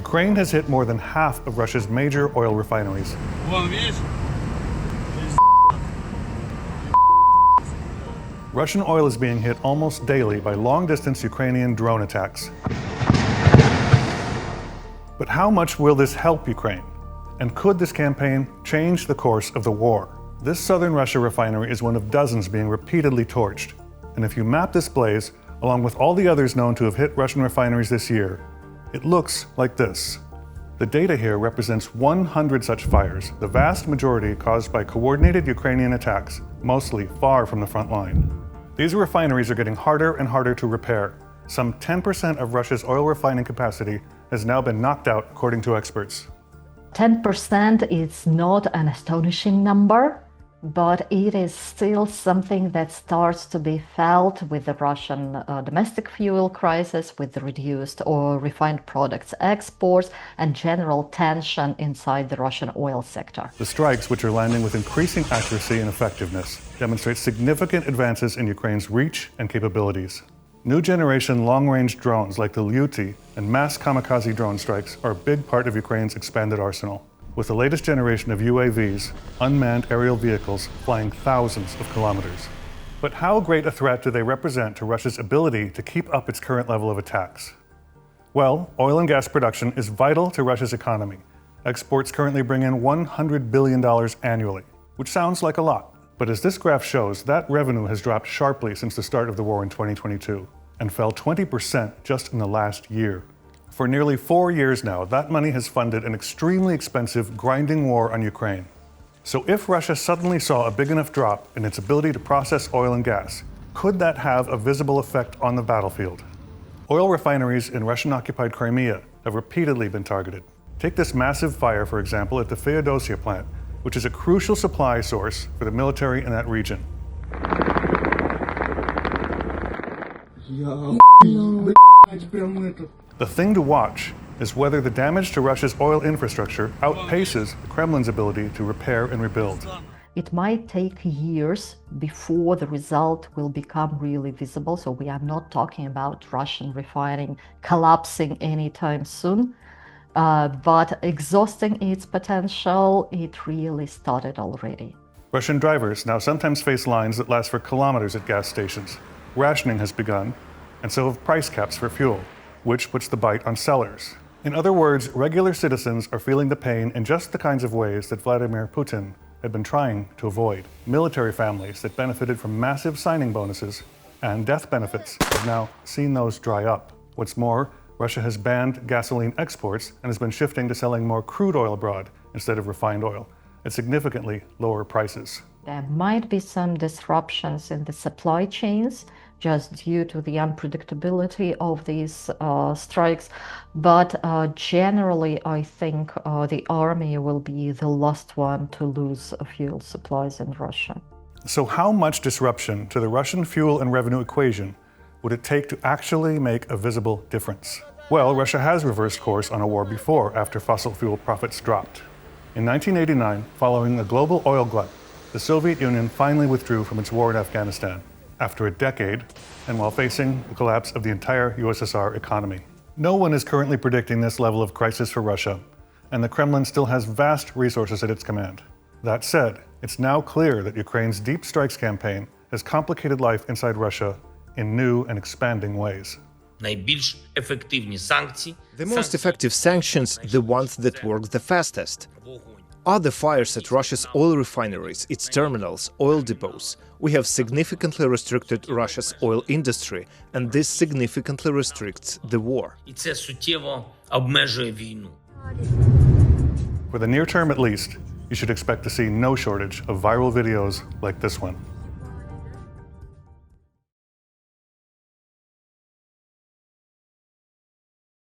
Ukraine has hit more than half of Russia's major oil refineries. Russian oil is being hit almost daily by long-distance Ukrainian drone attacks. But how much will this help Ukraine? And could this campaign change the course of the war? This southern Russia refinery is one of dozens being repeatedly torched. And if you map this blaze, along with all the others known to have hit Russian refineries this year, it looks like this. The data here represents 100 such fires, the vast majority caused by coordinated Ukrainian attacks, mostly far from the front line. These refineries are getting harder and harder to repair. Some 10% of Russia's oil refining capacity has now been knocked out, according to experts. 10% is not an astonishing number, but it is still something that starts to be felt with the Russian domestic fuel crisis, with the reduced or refined products exports, and general tension inside the Russian oil sector. The strikes, which are landing with increasing accuracy and effectiveness, demonstrate significant advances in Ukraine's reach and capabilities. New generation long-range drones like the lovite and mass kamikaze drone strikes are a big part of Ukraine's expanded arsenal, with the latest generation of UAVs, unmanned aerial vehicles, flying thousands of kilometers. But how great a threat do they represent to Russia's ability to keep up its current level of attacks? Well, oil and gas production is vital to Russia's economy. Exports currently bring in $100 billion annually, which sounds like a lot. But as this graph shows, that revenue has dropped sharply since the start of the war in 2022 and fell 20% just in the last year. For nearly 4 years now, that money has funded an extremely expensive, grinding war on Ukraine. So if Russia suddenly saw a big enough drop in its ability to process oil and gas, could that have a visible effect on the battlefield? Oil refineries in Russian-occupied Crimea have repeatedly been targeted. Take this massive fire, for example, at the Feodosia plant, which is a crucial supply source for the military in that region. The thing to watch is whether the damage to Russia's oil infrastructure outpaces the Kremlin's ability to repair and rebuild. It might take years before the result will become really visible, so we are not talking about Russian refining collapsing anytime soon. But exhausting its potential, it really started already. Russian drivers now sometimes face lines that last for kilometers at gas stations. Rationing has begun, and so have price caps for fuel, which puts the bite on sellers. In other words, regular citizens are feeling the pain in just the kinds of ways that Vladimir Putin had been trying to avoid. Military families that benefited from massive signing bonuses and death benefits have now seen those dry up. What's more, Russia has banned gasoline exports and has been shifting to selling more crude oil abroad instead of refined oil at significantly lower prices. There might be some disruptions in the supply chains just due to the unpredictability of these strikes, but generally I think the army will be the last one to lose fuel supplies in Russia. So how much disruption to the Russian fuel and revenue equation would it take to actually make a visible difference? Well, Russia has reversed course on a war before, after fossil fuel profits dropped. In 1989, following a global oil glut, the Soviet Union finally withdrew from its war in Afghanistan after a decade, and while facing the collapse of the entire USSR economy. No one is currently predicting this level of crisis for Russia, and the Kremlin still has vast resources at its command. That said, it's now clear that Ukraine's deep strikes campaign has complicated life inside Russia in new and expanding ways. The most effective sanctions, the ones that work the fastest, are the fires at Russia's oil refineries, its terminals, oil depots. We have significantly restricted Russia's oil industry, and this significantly restricts the war. For the near term at least, you should expect to see no shortage of viral videos like this one.